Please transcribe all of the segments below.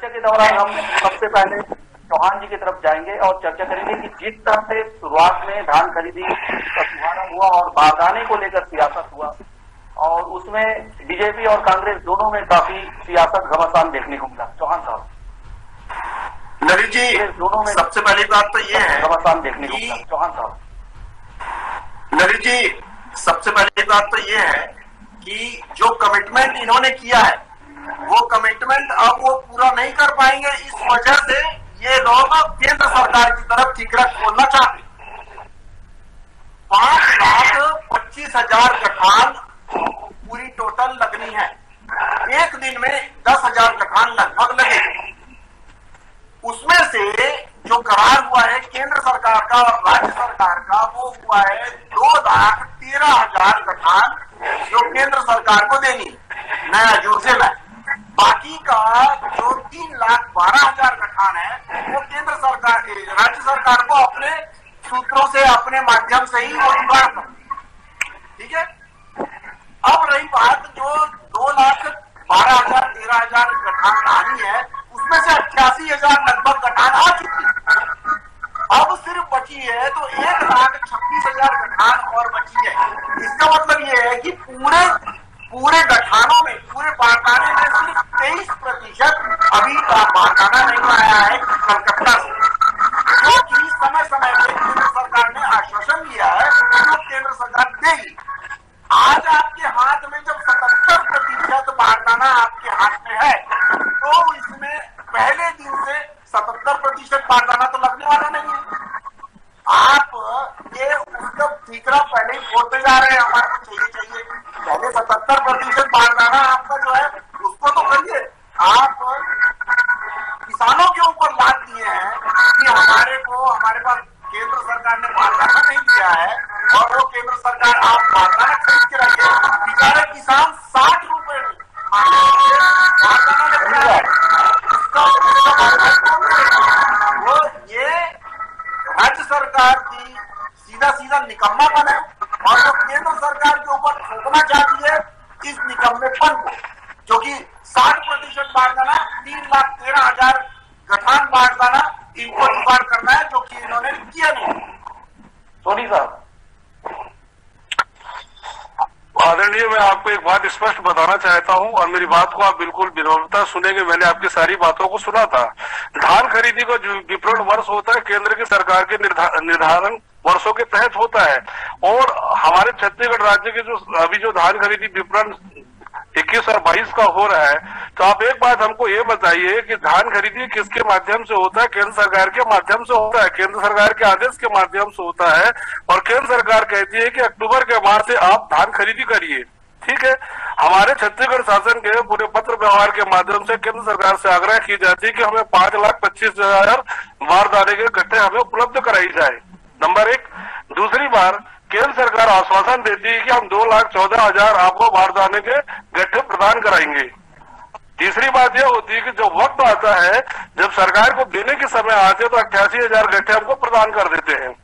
चर्चा के दौरान हम सबसे पहले चौहान जी की तरफ जाएंगे और चर्चा करेंगे कि जिस तरह से शुरुआत में धान खरीदी का शुभारंभ हुआ और बारदाने को लेकर सियासत हुआ और उसमें बीजेपी और कांग्रेस दोनों में काफी सियासत घमासान देखने को मिला। चौहान साहब। नवीन जी, दोनों में सबसे पहली बात तो ये है घमासान देखने को मिला। चौहान साहब। नवीन जी, सबसे पहली बात तो ये है कि जो कमिटमेंट इन्होंने किया है वो कमिटमेंट अब वो पूरा नहीं कर पाएंगे। इस वजह से ये लोग केंद्र सरकार की तरफ ठीकरा खोलना चाहते। 5,25,000 गठान पूरी टोटल लगनी है। एक दिन में 10,000 गठान लगभग लगेगी। उसमें से जो करार हुआ है केंद्र सरकार का और राज्य सरकार का वो हुआ है 2,13,000 गठान जो केंद्र सरकार को देनी नया योजना। बाकी का जो 3,12,000 गठान है वो केंद्र सरकार राज्य सरकार को अपने सूत्रों से अपने माध्यम से ही वो जुगाड़ कर। ठीक है। अब रही बात जो 2,12,000 13,000 गठान कहानी है उसमें से 88,000 लगभग गठान आ चुकी है। अब सिर्फ बची है तो 1,26,000 गठान और बची है। इसका मतलब ये है कि पूरे गठानों में पूरे बारदाने में सिर्फ 23% अभी बारदाना नहीं आया है कलकत्ता से, जो कि समय समय पे केंद्र सरकार ने आश्वासन दिया है जो केंद्र सरकार देगी। आज आपके हाथ में जब 77% बारदाना आपके हाथ में है तो इसमें पहले दिन से 77% बारदाना तो लगने वाला नहीं है। आप ये उसका ठीकरा पहले ही फोड़ते जा रहे हैं। हमारे को चाहिए पहले 77% बारदाना आपका जो है उसको तो करिए। आप किसानों के ऊपर लाद दिए हैं कि हमारे पास केंद्र सरकार ने बारदाना नहीं दिया है और वो केंद्र सरकार आप बारदाना खरीद के रखिए। बेचारे किसान 60 रुपए में बारदाना लेकर आए। वो ये राज्य सरकार की सीधा निकम्मापन है और वो केंद्र सरकार के ऊपर थोपना चाहती है इस निकम्मेपन को, जो कि 60% बारदाना 3,13,000 गठान बारदाना इनको जुगाड़ करना है जो कि इन्होंने किया नहीं। सोनी साहब। आदरणीय, मैं आपको एक बात स्पष्ट बताना चाहता हूं और मेरी बात को आप बिल्कुल विनम्रता सुनेंगे। मैंने आपकी सारी बातों को सुना था। धान खरीदी का जो विपणन वर्ष होता है केंद्र की सरकार के निर्धारण वर्षों के तहत होता है और हमारे छत्तीसगढ़ राज्य के अभी जो धान खरीदी विपणन 21 और 22 का हो रहा है, तो आप एक बात हमको ये बताइए कि धान खरीदी किसके माध्यम से होता है? केंद्र सरकार के माध्यम से होता है, केंद्र सरकार के आदेश के माध्यम से होता है और केंद्र सरकार कहती है कि अक्टूबर के बाद से आप धान खरीदी करिए। ठीक है। हमारे छत्तीसगढ़ शासन के पूरे पत्र व्यवहार के माध्यम से केंद्र सरकार से आग्रह की जाती है कि हमें 5,25,000 बारदाने के गट्ठे हमें उपलब्ध कराई जाए। नंबर एक। दूसरी बार केंद्र सरकार आश्वासन देती है कि हम 2,14,000 आपको बारदाने के गट्ठे प्रदान कराएंगे। तीसरी बात यह होती है कि जब वक्त आता है, जब सरकार को देने के समय आते हैं तो 88,000 गट्ठे हमको प्रदान कर देते हैं।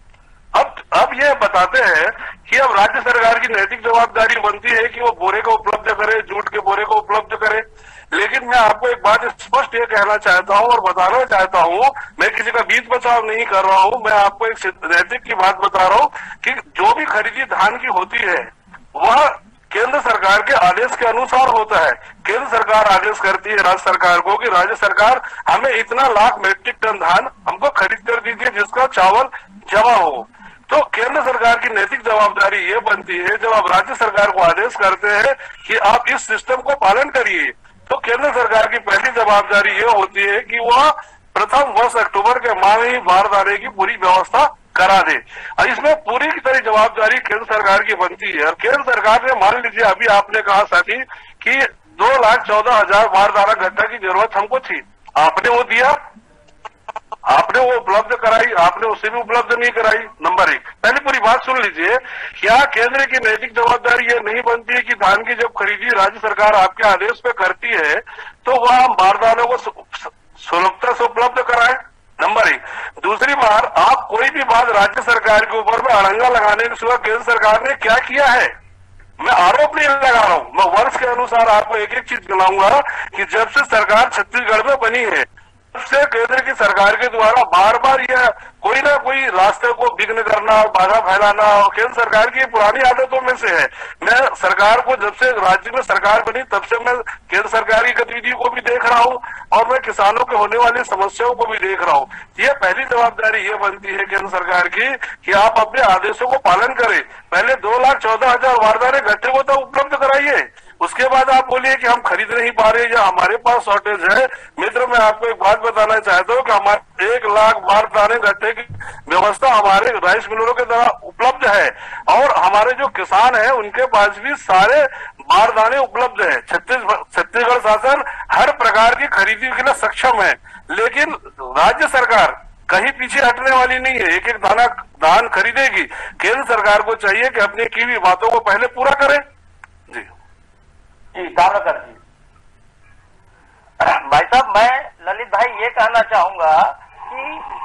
अब ये बताते हैं कि अब राज्य सरकार की नैतिक जवाबदारी बनती है कि वो बोरे को उपलब्ध करे, जूट के बोरे को उपलब्ध करे। लेकिन मैं आपको एक बात स्पष्ट ये कहना चाहता हूं और बताना चाहता हूं, मैं किसी का बीच बचाव नहीं कर रहा हूं, मैं आपको एक नैतिक की बात बता रहा हूं कि जो भी खरीदी धान की होती है वह केंद्र सरकार के आदेश के अनुसार होता है। केंद्र सरकार आदेश करती है राज्य सरकार को कि राज्य सरकार हमें इतना लाख मीट्रिक टन धान हमको खरीद कर दीजिए जिसका चावल जमा हो। तो केंद्र सरकार की नैतिक जवाबदारी ये बनती है, जब आप राज्य सरकार को आदेश करते हैं कि आप इस सिस्टम को पालन करिए, तो केंद्र सरकार की पहली जवाबदारी ये होती है कि वह प्रथम वर्ष अक्टूबर के माह में ही बारदाने की पूरी व्यवस्था करा दे। और इसमें पूरी की तरह जवाबदारी केंद्र सरकार की बनती है। और केंद्र सरकार ने, मान लीजिए अभी आपने कहा साथी कि 2,14,000 बारदाना गट्ठा की जरूरत हमको थी, आपने वो दिया, आपने वो उपलब्ध कराई, आपने उसे भी उपलब्ध नहीं कराई। नंबर एक। पहले पूरी बात सुन लीजिए, क्या केंद्र की नैतिक जवाबदारी ये नहीं बनती है कि धान की जब खरीदी राज्य सरकार आपके आदेश पे करती है तो वह हम बारदानों को सुलभता से उपलब्ध कराए? नंबर एक। दूसरी बार, आप कोई भी बात राज्य सरकार के ऊपर में अड़ंगा लगाने के सिवा केंद्र सरकार ने क्या किया है? मैं आरोप नहीं लगा रहा हूं, मैं वर्ष के अनुसार आपको एक एक चीज गिनाऊंगा कि जब से सरकार छत्तीसगढ़ में बनी है तब से केंद्र की सरकार के द्वारा बार बार यह कोई ना कोई रास्ते को विघ्न करना और बाधा फैलाना और केंद्र सरकार की पुरानी आदतों में से है। मैं सरकार को जब से राज्य में सरकार बनी तब से मैं केंद्र सरकार की गतिविधियों को भी देख रहा हूं और मैं किसानों के होने वाली समस्याओं को भी देख रहा हूं। ये पहली जवाबदारी ये बनती है केंद्र सरकार की कि आप अपने आदेशों को पालन करें। पहले 2,14,000 बारदाने घट्टे को तो उपलब्ध कराइए, उसके बाद आप बोलिए कि हम खरीद नहीं पा रहे या हमारे पास शॉर्टेज है। मित्र, मैं आपको एक बात बताना चाहता हूँ कि हमारे 1 लाख बारदाने घट्टे की व्यवस्था हमारे राइस मिलरों के द्वारा उपलब्ध है और हमारे जो किसान हैं उनके पास भी सारे बारदाने उपलब्ध है। छत्तीसगढ़ शासन हर प्रकार की खरीदी के लिए सक्षम है, लेकिन राज्य सरकार कहीं पीछे हटने वाली नहीं है, एक एक दाना धान खरीदेगी। केंद्र सरकार को चाहिए कि अपनी की हुई बातों को पहले पूरा करे। जी जावड़ेकर जी। भाई साहब, मैं ललित भाई ये कहना चाहूंगा कि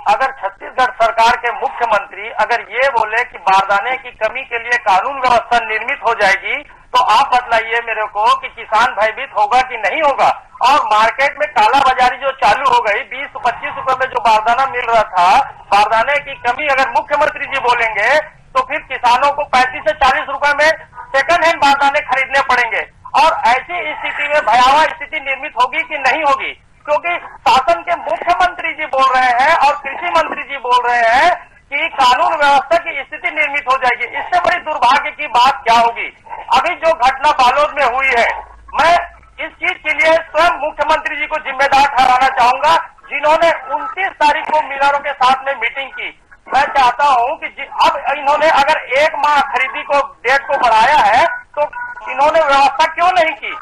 अगर छत्तीसगढ़ सरकार के मुख्यमंत्री अगर ये बोले कि बारदाने की कमी के लिए कानून व्यवस्था निर्मित हो जाएगी, तो आप बतलाइए मेरे को कि किसान भयभीत होगा कि नहीं होगा। और मार्केट में काला बाजारी जो चालू हो गई, 20-25 रुपए में जो बारदाना मिल रहा था, बारदाने की कमी अगर मुख्यमंत्री जी बोलेंगे तो फिर किसानों को 35 से 40 रुपए में सेकंड हैंड बारदाने खरीदने पड़ेंगे। और ऐसी स्थिति में भयावह स्थिति निर्मित होगी कि नहीं होगी, क्योंकि शासन के मुख्यमंत्री जी बोल रहे हैं और कृषि मंत्री जी बोल रहे हैं कि कानून व्यवस्था की स्थिति निर्मित हो जाएगी। इससे बड़ी दुर्भाग्य की बात क्या होगी। अभी जो घटना बालोद में हुई है, मैं इस चीज के लिए स्वयं मुख्यमंत्री जी को जिम्मेदार ठहराना चाहूंगा, जिन्होंने 29 तारीख को मिलरों के साथ में मीटिंग की। मैं चाहता हूं कि अब इन्होंने अगर 1 माह खरीदी को डेट को बढ़ाया है तो इन्होंने व्यवस्था क्यों नहीं की।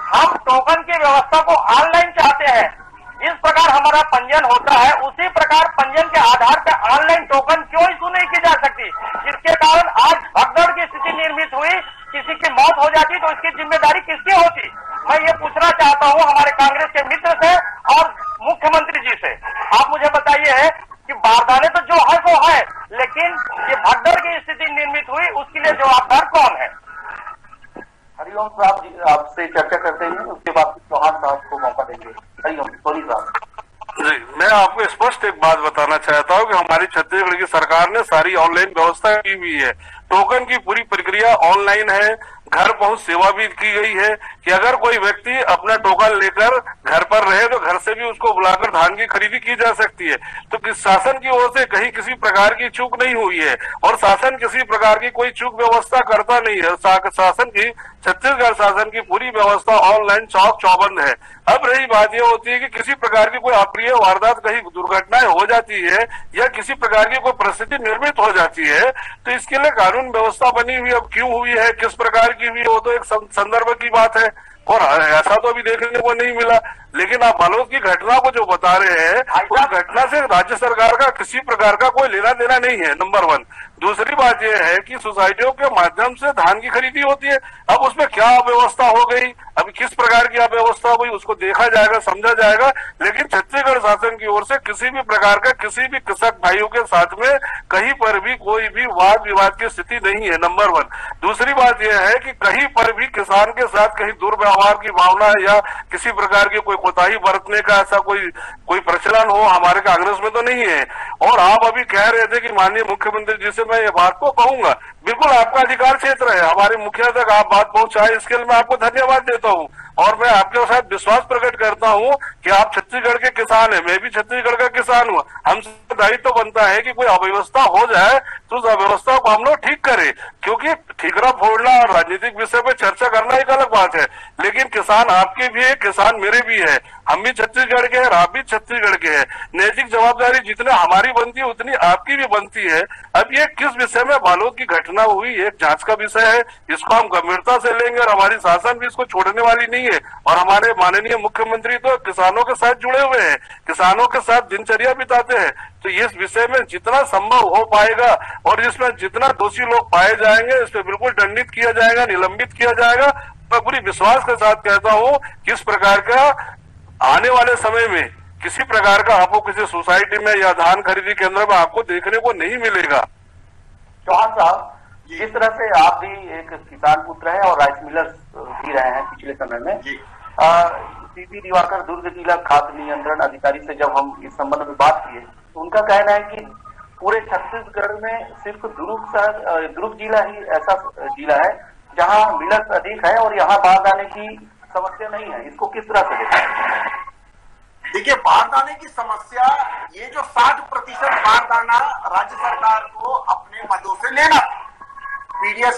हम टोकन की व्यवस्था को ऑनलाइन चाहते हैं। जिस प्रकार हमारा पंजीयन होता है उसी प्रकार पंजीयन के आधार पर ऑनलाइन टोकन क्यों इशू नहीं की जा सकती, जिसके कारण आज भगदड़ की स्थिति निर्मित हुई, किसी की मौत हो जाती तो इसकी जिम्मेदारी किसकी होती। मैं ये पूछना चाहता हूँ हमारे कांग्रेस के मित्र से और मुख्यमंत्री जी से, आप मुझे बताइए कि बारदाने तो जो है वो है, लेकिन ये भगदड़ की स्थिति निर्मित हुई उसके लिए जवाबदार कौन है। हरिओम साहब जी आपसे चर्चा करते हैं, उसके बाद चौहान साहब को मौका देंगे। हरिओम, सोनी साहब जी, मैं आपको स्पष्ट एक बात बताना चाहता हूँ कि हमारी छत्तीसगढ़ की सरकार ने सारी ऑनलाइन व्यवस्था की हुई है। टोकन की पूरी प्रक्रिया ऑनलाइन है, घर पहुंच सेवा भी की गई है कि अगर कोई व्यक्ति अपना टोकन लेकर घर पर रहे तो घर से भी उसको बुलाकर धान की खरीदी की जा सकती है। तो शासन की ओर से कहीं किसी प्रकार की चूक नहीं हुई है और शासन किसी प्रकार की कोई चूक व्यवस्था करता नहीं है। शासन की छत्तीसगढ़ शासन की पूरी व्यवस्था ऑनलाइन चौक चौबंद है। अब रही बात यह होती है कि किसी प्रकार की कोई अप्रिय वारदात, कहीं दुर्घटनाएं हो जाती है या किसी प्रकार की कोई परिस्थिति निर्मित हो जाती है तो इसके लिए कानून व्यवस्था बनी हुई अब क्यों हुई है, किस प्रकार की हुई, वो तो एक संदर्भ की बात है और ऐसा तो अभी देखने को नहीं मिला। लेकिन आप बालोद की घटना को जो बता रहे हैं उस घटना से राज्य सरकार का किसी प्रकार का कोई लेना देना नहीं है, नंबर 1। दूसरी बात यह है कि सोसाइटियों के माध्यम से धान की खरीदी होती है। अब उसमें क्या अव्यवस्था हो गई, अब किस प्रकार की अव्यवस्था हुई उसको देखा जाएगा, समझा जाएगा। लेकिन छत्तीसगढ़ शासन की ओर से किसी भी प्रकार का किसी भी कृषक भाइयों के साथ में कहीं पर भी कोई भी वाद विवाद की स्थिति नहीं है, नंबर 1। दूसरी बात यह है कि कहीं पर भी किसान के साथ कहीं दुर्व्यवहार की भावना या किसी प्रकार की कोई कोताही बरतने का ऐसा कोई प्रचलन हो हमारे कांग्रेस में तो नहीं है। और आप अभी कह रहे थे कि माननीय मुख्यमंत्री जी से मैं ये बात को कहूंगा, बिल्कुल आपका अधिकार क्षेत्र है, हमारे मुखिया तक आप बात पहुंचाए, इसके लिए मैं आपको धन्यवाद देता हूं। और मैं आपके साथ विश्वास प्रकट करता हूं कि आप छत्तीसगढ़ के किसान हैं, मैं भी छत्तीसगढ़ का किसान हूं। हमसे दायित्व बनता है कि कोई अव्यवस्था हो जाए तो उस अव्यवस्था को हम लोग ठीक करें, क्योंकि ठीकरा फोड़ना और राजनीतिक विषय पे चर्चा करना एक अलग बात है। लेकिन किसान आपके भी है, किसान मेरे भी है, हम भी छत्तीसगढ़ के हैं, आप भी छत्तीसगढ़ के हैं। नैतिक जवाबदारी जितने हमारी बनती है उतनी आपकी भी बनती है। अब ये किस विषय में बालोद की घटना हुई एक जांच का विषय है, इसको हम गंभीरता से लेंगे और हमारी शासन भी इसको छोड़ने वाली नहीं है। और हमारे माननीय मुख्यमंत्री तो किसानों के साथ जुड़े हुए हैं, किसानों के साथ दिनचर्या बिताते हैं। तो इस विषय में जितना संभव हो पाएगा और इसमें जितना दोषी लोग पाए जाएंगे इस पर बिल्कुल दंडित किया जाएगा, निलंबित किया जाएगा। मैं पूरी विश्वास के साथ कहता हूँ किस प्रकार का आने वाले समय में किसी प्रकार का आपको किसी सोसाइटी में या धान खरीदी केंद्र में आपको देखने को नहीं मिलेगा। चौहान साहब, जिस तरह से आप भी एक किसान पुत्र हैं और राइस मिलर्स भी रहे हैं पिछले समय में, सीपी दिवाकर दुर्ग जिला खाद्य नियंत्रण अधिकारी से जब हम इस संबंध में बात किए तो उनका कहना है कि पूरे छत्तीसगढ़ में सिर्फ दुर्ग जिला ही ऐसा जिला है जहां मिलर्स अधिक है और यहाँ बारदाने की समस्या नहीं है। इसको किस तरह से देखा है? देखिए, बारदाने की समस्या, ये जो 60% बारदाना राज्य सरकार को अपने मदों से लेना था, पीडीएस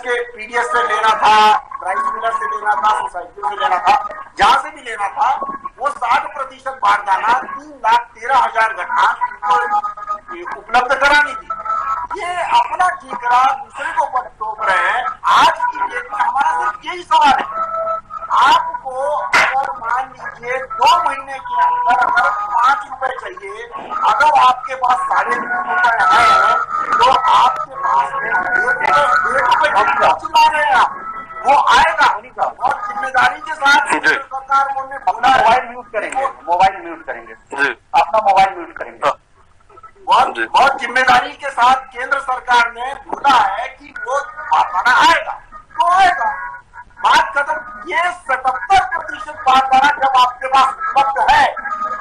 से लेना था, राइस मिलर से लेना था, सोसाइटियों से लेना था, जहां से भी लेना था, वो 60% बारदाना 3,13,000 गठान उपलब्ध करानी थी। ये अपना ठीकरा दूसरे को ऊपर थोप रहे हैं। आज की डेट में हमारा सिर्फ यही सवाल है, आपको अगर मान लीजिए 2 महीने के अंदर अगर 5 रुपए चाहिए, अगर आपके पास 3.5 रुपए है तो आपके पास चिल्ला रहे हैं, वो आएगा। और जिम्मेदारी के साथ सरकार ने बोला, मोबाइल म्यूट करेंगे, अपना मोबाइल म्यूट करेंगे। बहुत जिम्मेदारी के साथ केंद्र सरकार ने बोला है कि वो बारदाना आएगा तो आएगा, बात खत्म। ये 77% बारदाना जब आपके पास उपलब्ध है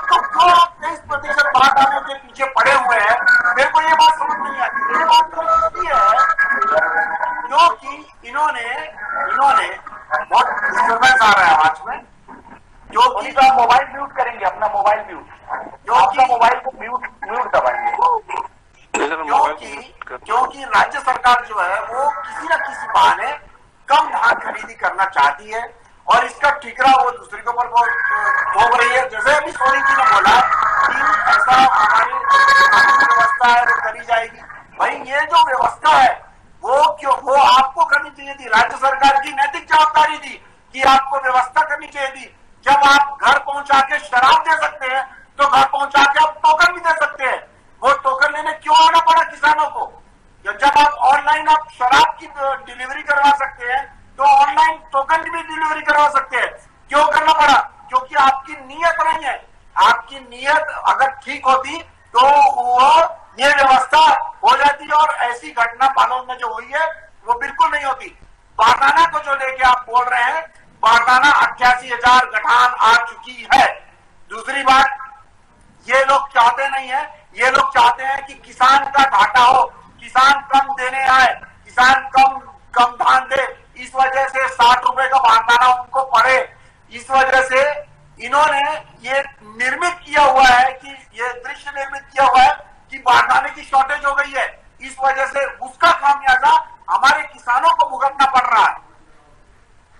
तो क्यों आप 23% बारदाने के पीछे पड़े हुए हैं? मेरे को ये बात समझ नहीं आती। ये बात तो है क्योंकि इन्होंने बहुत डिस्टर्बेंस आ रहा है आवाज में, जो कि आप मोबाइल म्यूट करेंगे, अपना मोबाइल म्यूट, आपका मोबाइल को म्यूट दबाएंगे। क्योंकि राज्य सरकार जो है वो किसी न किसी बहाने कम धान खरीदी करना चाहती है और इसका ठीकरा वो दूसरे के ऊपर भोग रही है। जैसे अभी सोनी जी ने बोला कि ऐसा हमारी व्यवस्था है वो करी जाएगी। भाई, ये जो व्यवस्था है वो आपको करनी चाहिए थी, राज्य सरकार की नैतिक जवाबदारी थी कि आपको व्यवस्था करनी चाहिए थी। जब आप घर पहुंचा के शराब दे सकते हैं तो घर पहुंचा के आप टोकन भी दे सकते हैं। वो टोकन लेने क्यों आना पड़ा किसानों को? जब आप ऑनलाइन आप शराब की डिलीवरी करवा सकते हैं तो ऑनलाइन टोकन की भी डिलीवरी करवा सकते हैं। क्यों करना पड़ा? क्योंकि आपकी नीयत नहीं है। आपकी नीयत अगर ठीक होती तो वो ये व्यवस्था हो जाती और ऐसी घटना बालोद में जो हुई है वो बिल्कुल नहीं होती। बारदाना को जो लेके आप बोल रहे हैं, बारदाना 88,000 गठान आ चुकी है। दूसरी बात, ये लोग चाहते नहीं है, ये लोग चाहते हैं कि किसान का घाटा हो, किसान कम देने आए, किसान कम धान दे, इस वजह से 60 रुपए का बारदाना उनको पड़े। इस वजह से इन्होंने ये निर्मित किया हुआ है कि ये दृश्य निर्मित किया हुआ है कि बारदाने की शॉर्टेज हो गई है। इस वजह से उसका खामियाजा हमारे किसानों को भुगतना पड़ रहा है।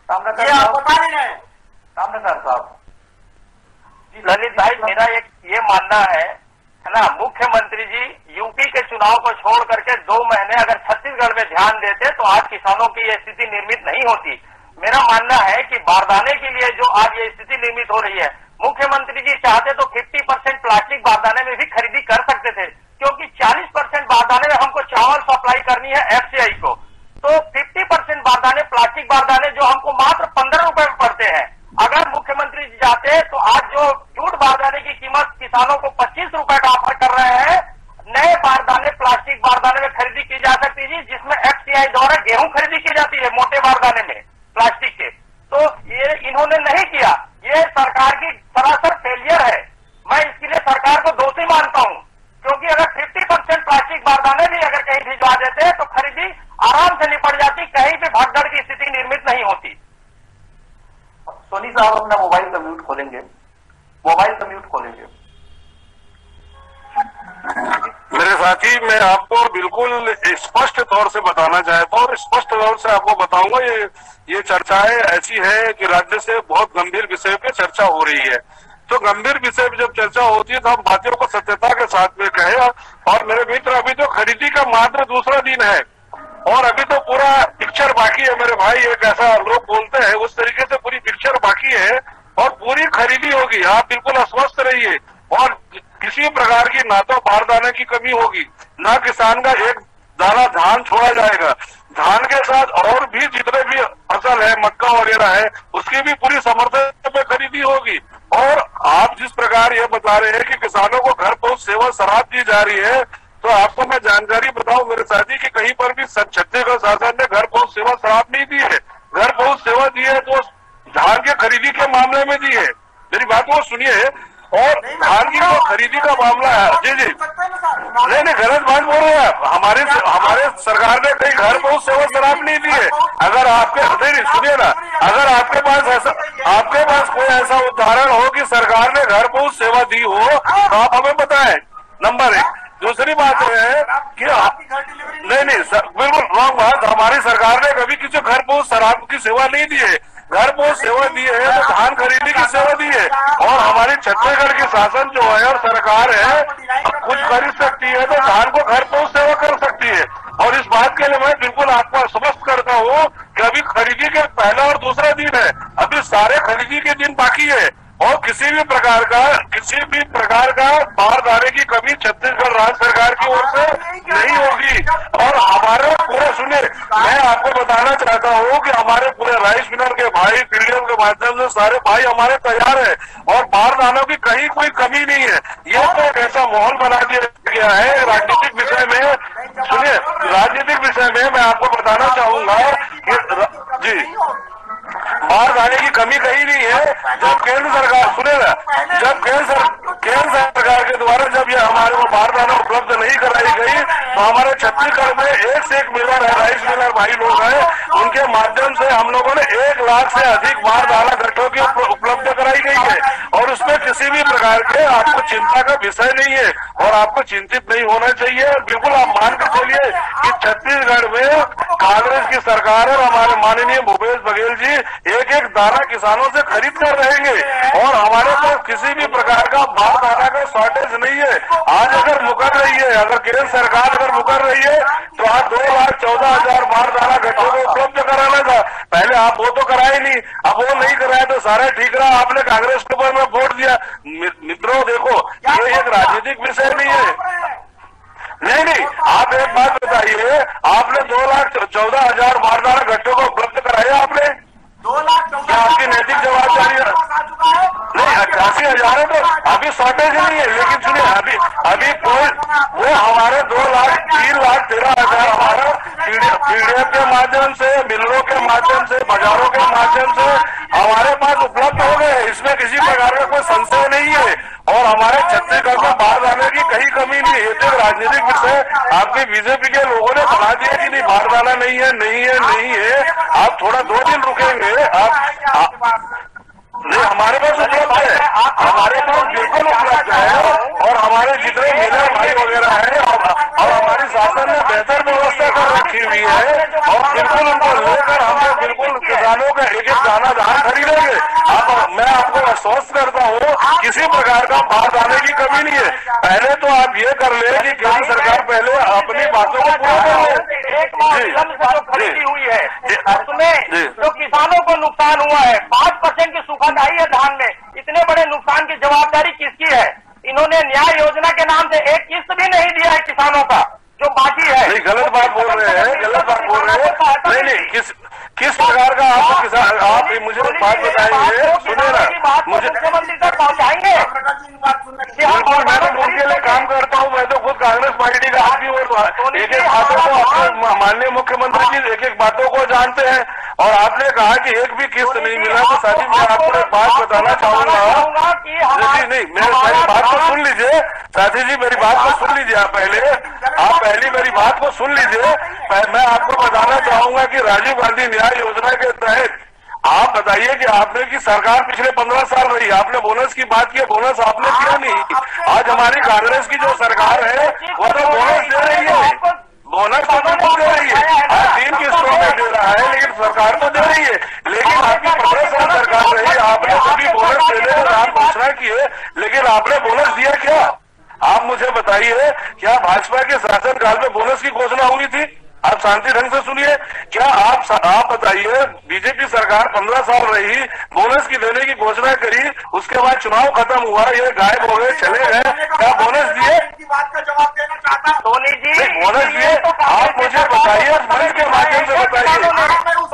ये आप बता नहीं रहे ताम्रकार साहब। ललित भाई, मेरा एक ये मानना है ना, मुख्यमंत्री जी यूपी के चुनाव को छोड़ करके 2 महीने अगर छत्तीसगढ़ में ध्यान देते तो आज किसानों की ये स्थिति निर्मित नहीं होती। मेरा मानना है कि बारदाने के लिए जो आज ये स्थिति निर्मित हो रही है, मुख्यमंत्री जी चाहते तो 50% प्लास्टिक बारदाने में भी खरीदी कर सकते थे, क्योंकि 40% बारदाने में हमको चावल सप्लाई करनी है एफसीआई को, तो 50% बारदाने प्लास्टिक बारदाने जो हमको मात्र 15 रुपए में पड़ते हैं, अगर मुख्यमंत्री जी चाहते तो आज जो जूट बारदाने की कीमत किसानों को 25 रुपए का ऑफर कर रहे हैं, नए बारदाने प्लास्टिक बारदाने में खरीदी की जा सकती थी, जिसमें एफसीआई द्वारा गेहूं खरीदी की जाती है मोटे बारदाने में प्लास्टिक के। तो ये इन्होंने नहीं किया, ये सरकार की सरासर फेलियर है। मैं इसके लिए सरकार को दोषी मानता हूं, क्योंकि अगर 50% प्लास्टिक बारदाने भी अगर कहीं भिजवा देते तो खरीदी आराम से निपट जाती, कहीं भी भगदड़ की स्थिति निर्मित नहीं होती। सोनी साहब अपना मोबाइल का म्यूट खोलेंगे, मोबाइल का म्यूट खोलेंगे। मेरे साथी, मैं आपको बिल्कुल स्पष्ट तौर से बताना चाहता हूँ और स्पष्ट तौर से आपको बताऊंगा, ये चर्चाएं ऐसी है कि राज्य से बहुत गंभीर विषय पे चर्चा हो रही है। तो गंभीर विषय पे जब चर्चा होती है तो हम बातियों को सत्यता के साथ में कहें। और मेरे मित्र, अभी तो खरीदी का मात्र दूसरा दिन है और अभी तो पूरा पिक्चर बाकी है मेरे भाई। एक ऐसा लोग बोलते हैं, उस तरीके से पूरी पिक्चर बाकी है और पूरी खरीदी होगी। आप बिल्कुल अस्वस्थ रहिए और किसी प्रकार की ना तो बारदाने की कमी होगी, ना किसान का एक दाना धान छोड़ा जाएगा। धान के साथ और भी जितने भी फसल है, मक्का वगैरह है, उसकी भी पूरी समर्थन पे खरीदी होगी। और आप जिस प्रकार ये बता रहे हैं कि किसानों को घर पहुंच सेवा शराब दी जा रही है, तो आपको मैं जानकारी बताऊं मेरे साथी कि कहीं पर भी छत्तीसगढ़ शासन ने घर पहुंच सेवा शराब नहीं दी है। घर पहुंच सेवा दी है तो धान के खरीदी के मामले में दी है। मेरी बात को सुनिए। और धान की जो खरीदी का मामला है, जी जी नहीं गलत बात बोल रहे हैं आप। हमारे सरकार ने कहीं घर पहुंच सेवा शराब नहीं दी है। अगर आपके नहीं सुनिए ना, अगर आपके पास कोई ऐसा उदाहरण हो कि सरकार ने घर पहुंच सेवा दी हो तो आप हमें बताएं। नंबर 1। दूसरी बात है कि नहीं बिल्कुल रॉन्ग बात। हमारी सरकार ने कभी किसी घर पहुंच शराब की सेवा नहीं दी है। घर पहुंच सेवा दी है तो धान खरीदी की सेवा दी है। और हमारी छत्तीसगढ़ की शासन जो है और सरकार है कुछ खरीद सकती है तो धान को घर पहुंच सेवा कर सकती है। और इस बात के लिए मैं बिल्कुल आपको आश्वस्त करता हूँ कि अभी खरीदी के पहला और दूसरा दिन है, अभी सारे खरीदी के दिन बाकी है। और किसी भी प्रकार का बारदाने की कमी छत्तीसगढ़ राज्य सरकार की ओर से नहीं होगी। और हमारे पूरे सुनिए, मैं आपको बताना चाहता हूँ कि हमारे पूरे राइस मिलर के भाई पीडीएम के माध्यम से सारे भाई हमारे तैयार है और बारदानों की कहीं कोई कमी नहीं है। ये तो एक ऐसा माहौल बना दिया गया है राजनीतिक विषय में। सुनिए, राजनीतिक विषय में मैं आपको बताना चाहूंगा कि जी बारदाने की कमी कहीं नहीं है। जब केंद्र सरकार सुनेगा, जब केंद्र सरकार के द्वारा जब ये हमारे को बारदाना उपलब्ध नहीं कराई गई तो हमारे छत्तीसगढ़ में एक से एक मिलर है, राइस मिलर भाई लोग हैं, उनके माध्यम से हम लोगों ने 1 लाख से अधिक बारदाना गट्ठों की उपलब्ध कराई गई है। और उसमें किसी भी प्रकार के आपको चिंता का विषय नहीं है और आपको चिंतित नहीं होना चाहिए। बिल्कुल आप मान के चलिए कि छत्तीसगढ़ में कांग्रेस की सरकार और हमारे माननीय भूपेश बघेल जी एक एक दाना किसानों से खरीद कर रहेंगे। और हमारे पास किसी भी प्रकार का बारदाना का शॉर्टेज नहीं है। आज अगर मुकर रही है, अगर केंद्र सरकार अगर मुकर रही है तो आज 2,14,000 बारदाना गट्ठों को उपलब्ध कराना था। पहले आप वो तो कराए नहीं, अब वो नहीं कराए तो सारा ठीक रहा, आपने कांग्रेस के ऊपर में वोट दिया। मित्रों देखो, ये एक राजनीतिक विषय नहीं है। नहीं आप एक बात बताइए, आपने 2,14,000 बारदाना गट्ठों को उपलब्ध कराया आपने? 2,14,000 क्या आपकी नैतिक जवाबदारी है? नहीं 88,000 है तो अभी शॉर्टेज नहीं है। लेकिन सुनिए, अभी कोई वो हमारे 3,13,000 हमारा पीडीएफ के माध्यम से, मिलरों के माध्यम से, बाजारों के माध्यम से हमारे पास उपलब्ध हो गए। इसमें किसी प्रकार का कोई संशय नहीं है। और हमारे छत्तीसगढ़ में बारदाने की कहीं कमी नहीं है। ये तो राजनीतिक विषय आपके बीजेपी के लोगों ने बना दिया कि नहीं बारदाना नहीं है। आप थोड़ा 2 दिन रुकेंगे। नहीं हमारे पास उपलब्ध है, हमारे पास बिल्कुल उपलब्ध है। और हमारे जितने मिलर भाई वगैरह है और हमारी शासन ने बेहतर व्यवस्था कर रखी हुई है। और बिल्कुल उनको लेकर हम लोग बिल्कुल किसानों का एक दाना धान खरीदेंगे। मैं आपको आश्वस्त करता हूँ किसी प्रकार का बारदाने की कमी नहीं है। पहले तो आप ये कर ले कि केंद्र सरकार पहले अपनी बातों को पूरा कर ले। एक माह जो खरीदी हुई है उसमें जो किसानों को नुकसान हुआ है, 5% की सुखाद आई है धान में, इतने बड़े नुकसान की जवाबदारी किसकी है? इन्होंने न्याय योजना के नाम से एक किस्त भी नहीं दिया है किसानों का जो बाकी है। नहीं गलत बात बोल रहे हैं, गलत बात बोल रहे हैं। नहीं किस प्रकार का आप किसान, आप मुझे बात बताइए। सुनिए ना, मुझे मुख्यमंत्री तक पहुँचाएंगे। बिल्कुल मैं तो उनके लिए काम करता हूँ। मैं तो खुद कांग्रेस पार्टी का आदमी हूँ। एक एक बातों को माननीय मुख्यमंत्री जी एक एक बातों को जानते हैं। और आपने कहा कि एक भी किस्त नहीं मिला तो साथी मैं आपको एक बात बताना चाहूंगा। जी नहीं मेरी बात को सुन लीजिए साथी जी, मेरी बात को सुन लीजिए। आप पहली मेरी बात को सुन लीजिए। मैं आपको बताना चाहूंगा कि राजीव गांधी न्याय योजना के तहत आप बताइए कि आपने की सरकार पिछले 15 साल रही, आपने बोनस की बात की, बोनस आपने क्यों नहीं? आज हमारी कांग्रेस की जो सरकार है वो तो बोनस दे रही है, बोनस तो बिल्कुल दे रही है। आज 3 किस्तों में दे रहा है लेकिन सरकार तो दे रही है। लेकिन आपकी 15 साल सरकार रही, आपने कभी बोनस देने का नाम घोषणा किए लेकिन आपने बोनस दिया क्या? आप मुझे बताइए, क्या भाजपा के शासनकाल में बोनस की घोषणा हुई थी? आप शांति ढंग से सुनिए। क्या आप बताइए, बीजेपी सरकार 15 साल रही, बोनस की देने की घोषणा करी, उसके बाद चुनाव खत्म हुआ, ये गायब हो गए, चले गए, क्या बोनस दिए? बात का जवाब देना चाहता हूं। सोनी जी बोनस दिए? आप मुझे बताइए, मंच के माध्यम से बताइए।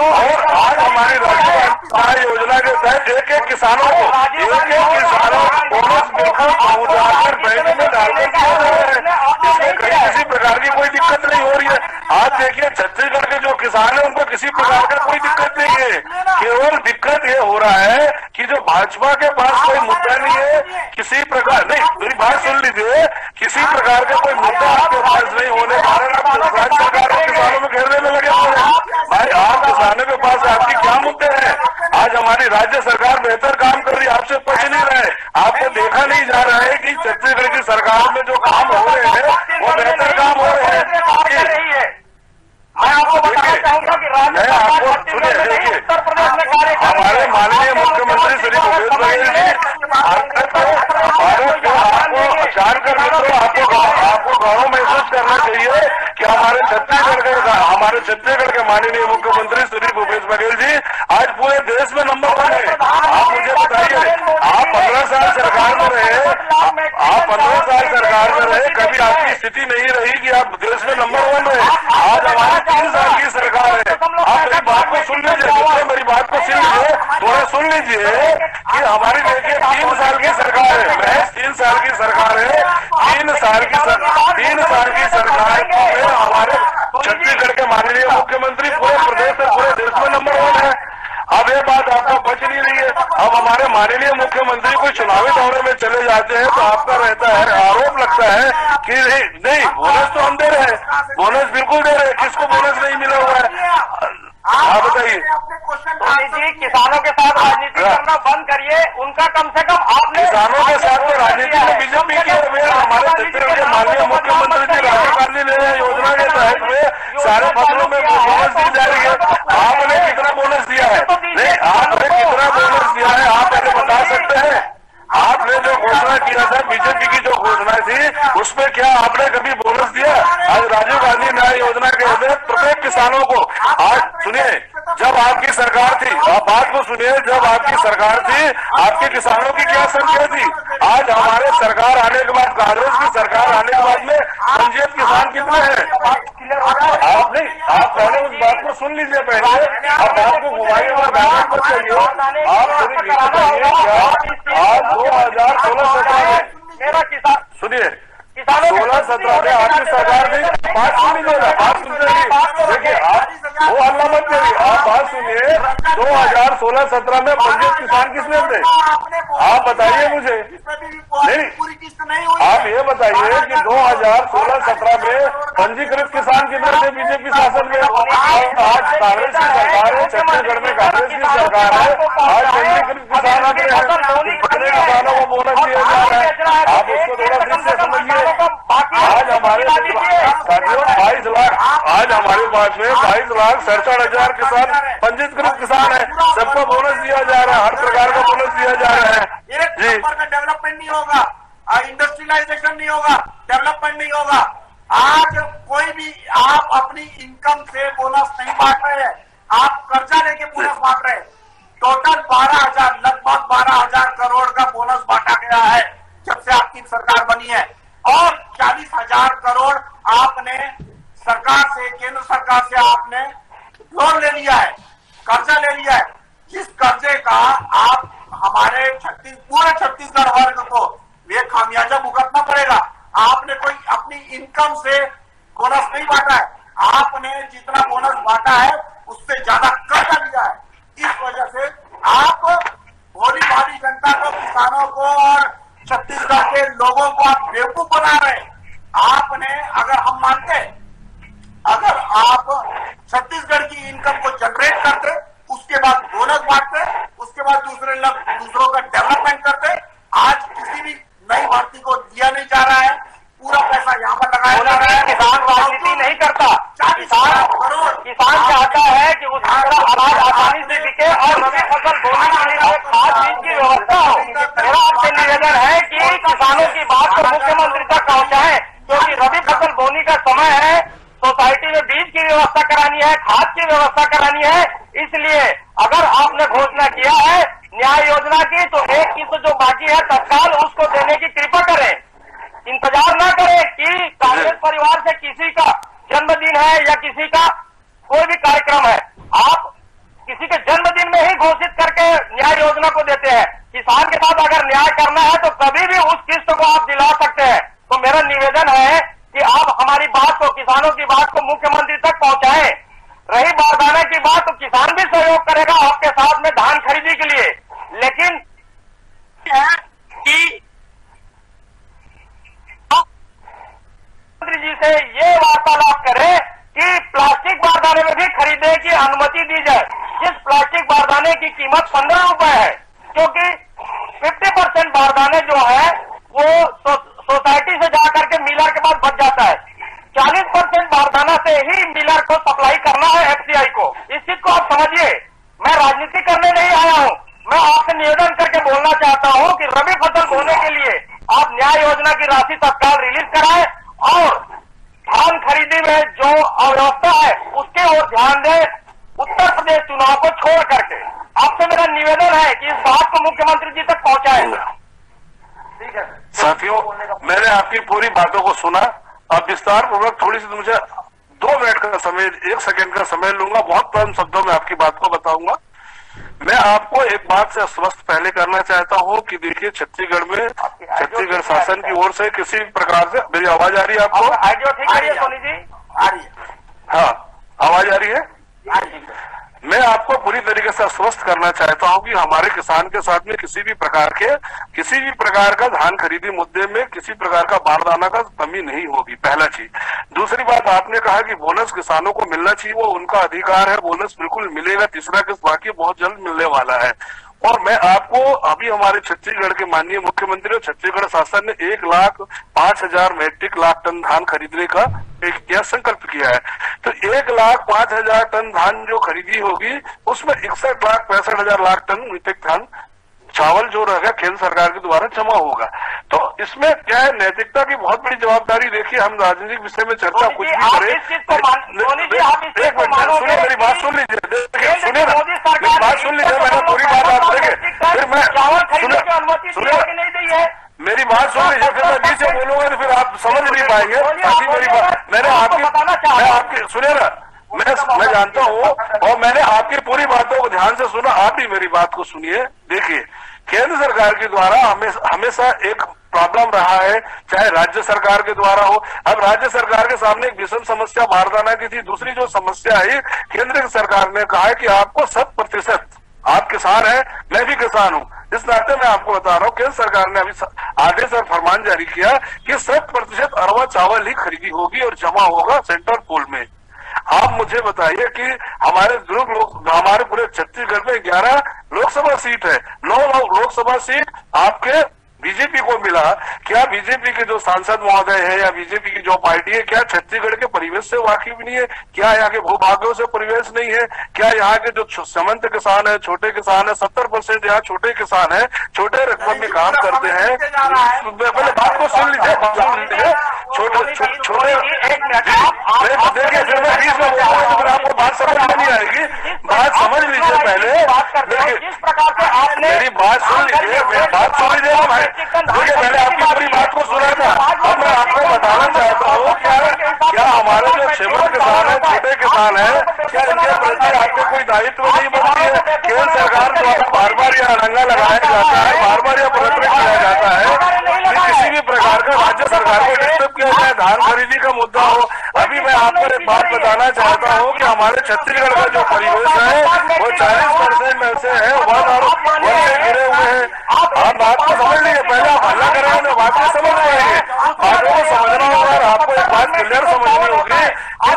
और आज हमारी राष्ट्रीय योजना के तहत एक एक किसानों को बोनस बिल्कुल पहुंचाकर बैंक में डालकर दिया जा रहा है। इसमें कहीं किसी किसी प्रकार का कोई दिक्कत नहीं है। केवल दिक्कत ये हो रहा है कि जो भाजपा के पास कोई मुद्दा नहीं है, किसी प्रकार नहीं, मेरी बात सुन लीजिए, किसी प्रकार का कोई मुद्दा आपके पास नहीं होने के कारण आप राज्य सरकार को किसानों में घेरने में लगे हुए हैं। भाई आप किसानों के पास आपके क्या मुद्दे हैं? आज हमारी राज्य सरकार बेहतर काम कर रही है, आपसे पहुंच नहीं रहे। आपको देखा नहीं जा रहा है कि छत्तीसगढ़ की सरकार में जो काम हो रहे हैं वो बेहतर काम हो रहे हैं। मैं आपको बताना चाहूंगा कि राज्य सरकार छत्तीसगढ़ में नहीं, उत्तर प्रदेश में कार्य कर रही है। हमारे माननीय मुख्यमंत्री श्री भूपेश बघेल जी भारत को आपको जानकर मित्रों आपको गौरव महसूस करना चाहिए कि हमारे छत्तीसगढ़ के माननीय मुख्यमंत्री श्री भूपेश बघेल जी आज पूरे देश में नंबर 1 है। आप मुझे बताइए, आप 15 साल सरकार में रहे, कभी आपकी स्थिति नहीं रही कि आप देश में नंबर 1 रहे। आज हमारी 3 साल की सरकार है। आप मेरी बात को सुन लीजिए, मेरी बात को सुन लीजिए, थोड़ा सुन लीजिए कि हमारी देखिए 3 साल की सरकार है, महज 3 साल की सरकार है। 3 साल की सरकार में हमारे छत्तीसगढ़ के माननीय मुख्यमंत्री पूरे प्रदेश और पूरे देश में नंबर 1 है। अब ये बात आपको बच नहीं रही है। अब हमारे माननीय मुख्यमंत्री कोई चुनावी दौरे में चले जाते हैं तो आपका रहता है, आरोप लगता है कि नहीं बोनस तो हम दे रहे हैं, बोनस बिल्कुल दे रहे हैं, किसको बोनस नहीं मिला हुआ है? आप बताइए। जी, किसानों के साथ राजनीति करना बंद करिए, उनका कम से कम आपने किसानों के साथ तो राजनीति में बीजेपी की हमारे छत्तीसगढ़ के माननीय मुख्यमंत्री जी राजीव गांधी ने योजना के तहत में सारे फसलों में बोनस दी जा रही है। आपने कितना बोनस दिया है? नहीं, आपने कितना बोनस दिया है आप पहले बता सकते हैं? आपने जो घोषणा किया था, बीजेपी की जो घोषणा थी, उसमें क्या आपने कभी बोनस दिया? आज राजीव गांधी न्याय योजना के तहत प्रत्येक किसानों को, आज सुनिए, जब आपकी सरकार थी, आप बात को सुनिए, जब आपकी सरकार थी आपके किसानों की क्या संख्या थी? आज हमारे सरकार आने के बाद, कांग्रेस की सरकार आने के बाद में पंजीयत किसान कितने हैं? आप नहीं, आप पहले उस बात को सुन लीजिए पहले, अब आपको घुमाइए और बैठक मत करिए। आप आज 2016-17 में मेरा किसान सुनिए, 16-17 में आपकी सरकार ने बात सुन लीजिएगा, बात सुनते रहिए। देखिए आप वो हल्ला मत करिए, आप बात सुनिए। 2016-17 में पंजीयत किसान किसने थे? आप बताइए मुझे। नहीं, आप ये बताइए कि 2016-17 में पंजीकृत किसान कितने थे बीजेपी शासन में? आज कांग्रेस की सरकार है, छत्तीसगढ़ में कांग्रेस की सरकार है, आज पंजीकृत किसान आते हैं, कितने किसानों को बोनस दिया जा रहा है? आप उसको थोड़ा ठीक से समझिए। आज हमारे साथियों 22 लाख, आज हमारे पास में 22 लाख 67,000 किसान पंजीकृत किसान है, सबको बोनस दिया जा रहा है, हर प्रकार का बोनस दिया जा रहा है। जी, डेवलपमेंट नहीं होगा, इंडस्ट्रियलाइजेशन नहीं होगा, डेवलपमेंट नहीं होगा। आज कोई भी आप अपनी इनकम से बोनस नहीं बांट रहे हैं, आप कर्जा लेके बोनस बांट रहे हैं। टोटल 12,000, लगभग 12,000 करोड़ का बोनस बांटा गया है जब से आपकी सरकार बनी है, और 40,000 करोड़ आपने सरकार से, केंद्र सरकार से आपने लोन ले लिया है, कर्जा ले लिया है, जिस कर्जे का आप हमारे पूरे छत्तीसगढ़ वर्ग को ये खामियाजा भुगतना पड़ेगा। आपने कोई अपनी इनकम से बोनस नहीं बांटा है, आपने जितना बोनस बांटा है उससे ज्यादा कर्जा लिया है। इस वजह से आप भोली भाली जनता को, किसानों को और छत्तीसगढ़ के लोगों को आप बेवकूफ बना रहे हैं। आपने, अगर हम मानते, अगर आप छत्तीसगढ़ की इनकम को जनरेट करते, उसके बाद बोनस बांटते, उसके बाद दूसरों का डेवलपमेंट करते, आज किसी भी नई भर्ती को दिया नहीं जा रहा है, पूरा पैसा यहाँ पर लगाया जा रहा है। किसान राजनीति नहीं करता, किसान चाहता है कि उसका अनाज आसानी से बिके और रबी फसल बोने के लिए खाद बीज की व्यवस्था हो। मेरा आपसे निवेदन है कि किसानों की बात को मुख्यमंत्री तक पहुंचाएं, क्योंकि रबी फसल बोने का समय है, सोसाइटी में बीज की व्यवस्था करानी है, खाद की व्यवस्था करानी है। इसलिए अगर आपने घोषणा किया है न्याय योजना की, तो एक किस्त जो बाकी है तत्काल उसको देने की कृपा करें। इंतजार ना करें कि कांग्रेस परिवार से किसी का जन्मदिन है या किसी का कोई भी कार्यक्रम है, आप किसी के जन्मदिन में ही घोषित करके न्याय योजना को देते हैं। किसान के साथ अगर न्याय करना है तो कभी भी उस किस्त को आप दिला सकते हैं। तो मेरा निवेदन है कि आप हमारी बात को, किसानों की बात को मुख्यमंत्री तक पहुंचाएं। रही बारदाने की बात, तो किसान भी सहयोग करेगा आपके साथ में धान खरीदी के लिए, लेकिन कि मंत्री जी से ये वार्तालाप करें कि प्लास्टिक बारदाने में भी खरीदने की अनुमति दी जाए। जिस प्लास्टिक बारदाने की कीमत 15 रुपए है, क्योंकि 50% बारदाने जो है वो सोसाइटी से जाकर के मिलर के पास बच जाता है। 40% बारदाना से ही मिलर को सप्लाई करना है एफसीआई को। इस चीज को आप समझिए। मैं राजनीति करने नहीं आया हूं, मैं आपसे निवेदन करके बोलना चाहता हूं कि रबी फसल बोने के लिए आप न्याय योजना की राशि तत्काल रिलीज कराएं और धान खरीदी में जो अव्यवस्था है उसके ओर ध्यान दें, उत्तर प्रदेश चुनाव को छोड़ करके। आपसे मेरा निवेदन है कि इस बात को मुख्यमंत्री जी तक पहुंचाएं। ठीक है साथियों, मैंने आपकी पूरी बातों को सुना। अब विस्तार पूर्वक थोड़ी सी मुझे 2 मिनट का समय, 1 सेकंड का समय लूंगा, बहुत कम शब्दों में आपकी बात को बताऊंगा। मैं आपको एक बात से आश्वस्त पहले करना चाहता हूं कि देखिए, छत्तीसगढ़ में छत्तीसगढ़ शासन की ओर से किसी प्रकार से, मेरी आवाज आ रही है आपको? आइडियो ठीक है सोनी जी? आ रही है। हाँ, आवाज आ रही है? मैं आपको पूरी तरीके से आश्वस्त करना चाहता हूं कि हमारे किसान के साथ में किसी भी प्रकार का धान खरीदी मुद्दे में किसी प्रकार का बारदाना का कमी नहीं होगी, पहला चीज। दूसरी बात, आपने कहा कि बोनस किसानों को मिलना चाहिए, वो उनका अधिकार है, बोनस बिल्कुल मिलेगा। तीसरा केस बाकी बहुत जल्द मिलने वाला है। और मैं आपको अभी हमारे छत्तीसगढ़ के माननीय मुख्यमंत्री और छत्तीसगढ़ शासन ने 1,05,000 मेट्रिक लाख टन धान खरीदने का एक संकल्प किया है। तो 1,05,000 टन धान जो खरीदी होगी उसमें 61,65,000 लाख टन मीट्रिक टन चावल जो रहेगा केंद्र सरकार के द्वारा जमा होगा। तो इसमें क्या है, नैतिकता की बहुत बड़ी जवाबदारी। देखिए, हम राजनीतिक विषय में चर्चा कुछ भी करें, एक मिनट सुनिए, मेरी बात सुन लीजिए, देखिए सुनिए ना, मेरी बात सुन लीजिए, मैंने पूरी बात आप देखे, फिर मैं सुनिए, मेरी बात सुन लीजिए, फिर मैं बीच से बोलूंगा तो फिर आप समझ नहीं पाएंगे। ताकि मेरी बात, मैं आपकी सुनिए ना, मैं जानता हूँ और मैंने आपकी पूरी बातों को ध्यान से सुना, आप भी मेरी बात को सुनिए। देखिए, केंद्र सरकार के द्वारा हमेशा एक प्रॉब्लम रहा है, चाहे राज्य सरकार के द्वारा हो। अब राज्य सरकार के सामने एक विषम समस्या बारदाना की थी। दूसरी जो समस्या है, केंद्र सरकार ने कहा है कि आपको 100%, आप किसान हैं, मैं भी किसान हूं, इस नाते मैं आपको बता रहा हूं, केंद्र सरकार ने अभी आदेश और फरमान जारी किया कि 100% अरवा चावल ही खरीदी होगी और जमा होगा सेंट्रल पूल में। आप मुझे बताइए कि हमारे पूरे छत्तीसगढ़ में 11 लोकसभा सीट है, 9 लोकसभा सीट आपके बीजेपी को मिला। क्या बीजेपी के जो सांसद महोदय है या बीजेपी की जो पार्टी है, क्या छत्तीसगढ़ के परिवेश से वाकिफ नहीं है? क्या यहाँ के भूभाग्यों से परिवेश नहीं है? क्या यहाँ के जो सीमंत किसान है, छोटे किसान है, 70% यहाँ छोटे किसान है, छोटे रकबे में काम करते हैं। पहले बात को सुन लीजिए, छोटे देखिए, फिर मैं बीच में बोलूंगा तो फिर आपको बात समझ में नहीं आएगी। बात समझ लीजिए पहले, देखिए मेरी बात सुन लीजिए, मेरी बात सुन लीजिए भाई। देखिए, मैंने आपकी पूरी बात को सुना था। अब मैं आपको बताना चाहता हूँ क्या हमारे जो सीमंत किसान है, छोटे किसान है, क्या इनके प्रति आपको कोई दायित्व नहीं बनती है? केंद्र सरकार द्वारा बार बार यह अड़ंगा लगाया जाता है, बार बार यह प्रयत्न किया जाता है कि किसी भी प्रकार का राज्य सरकार को डिस्टर्ब किया जाए, धान खरीदी का मुद्दा हो। अभी मैं आपको एक बात बताना चाहता हूँ कि हमारे छत्तीसगढ़ का जो परिवेश है वो 40% में से है वन से घिरे हुए हैं। आप बात को समझ लीजिए, पहले आप हल्ला करेंगे तो बात को समझ पाएंगे। बातों को समझना होगा और आपको एक बात क्लियर समझनी होगी कि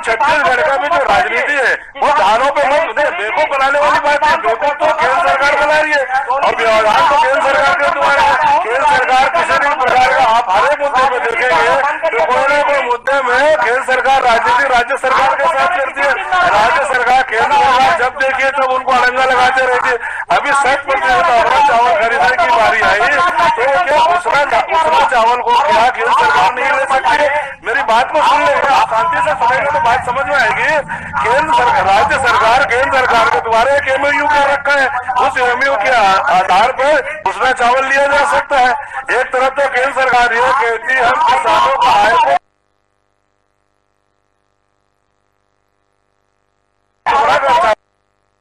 छत्तीसगढ़ का भी जो राजनीति है वो धानों पे मत बेवकूफ बनाने वाली बात है। बेवकूफ तो केंद्र सरकार बना रही है और व्यवधान तो केंद्र सरकार के द्वारा है। केंद्र सरकार किसी भी प्रकार का, आप हर एक मुद्दे में देखेंगे तो कोई न कोई मुद्दे में केंद्र सरकार राजनीति राज्य सरकार के साथ करती है। राज्य सरकार केंद्र सरकार जब देखिए तब उनको अड़ंगा लगाते रहती है। अभी 100% अरवा चावल खरीदने की बारी आई तो क्या दूसरा चावल को क्या केंद्र सरकार नहीं ले सकती है? मेरी बात को सुन लेंगे, आप शांति से सुनेंगे तो बात समझ में आएगी। राज्य सरकार केंद्र सरकार के द्वारा एक MOU कर रखा है, उस MOU के आधार पर दूसरा चावल लिया जा सकता है। एक तरफ तो केंद्र सरकार ये कहती है हम किसानों का आय को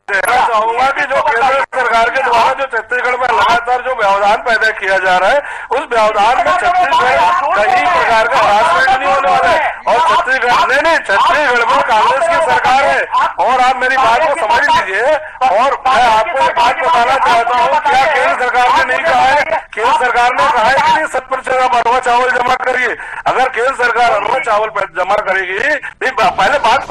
कहना चाहूंगा कि जो केंद्र सरकार के द्वारा जो छत्तीसगढ़ में लगातार जो व्यवधान पैदा किया जा रहा है, उस व्यवधान में छत्तीसगढ़ कहीं प्रकार का हरासमेंट नहीं होने वाला है। और छत्तीसगढ़ नहीं, छत्तीसगढ़ में कांग्रेस की सरकार है। और आप मेरी बात को समझ लीजिए। और मैं आपको एक बात बताना चाहता हूँ, क्या केंद्र सरकार ने नहीं कहा है? केंद्र सरकार ने कहा है कि नहीं 70% आप अरवा चावल जमा करिए। अगर केंद्र सरकार अरवा चावल जमा करेगी, पहले बात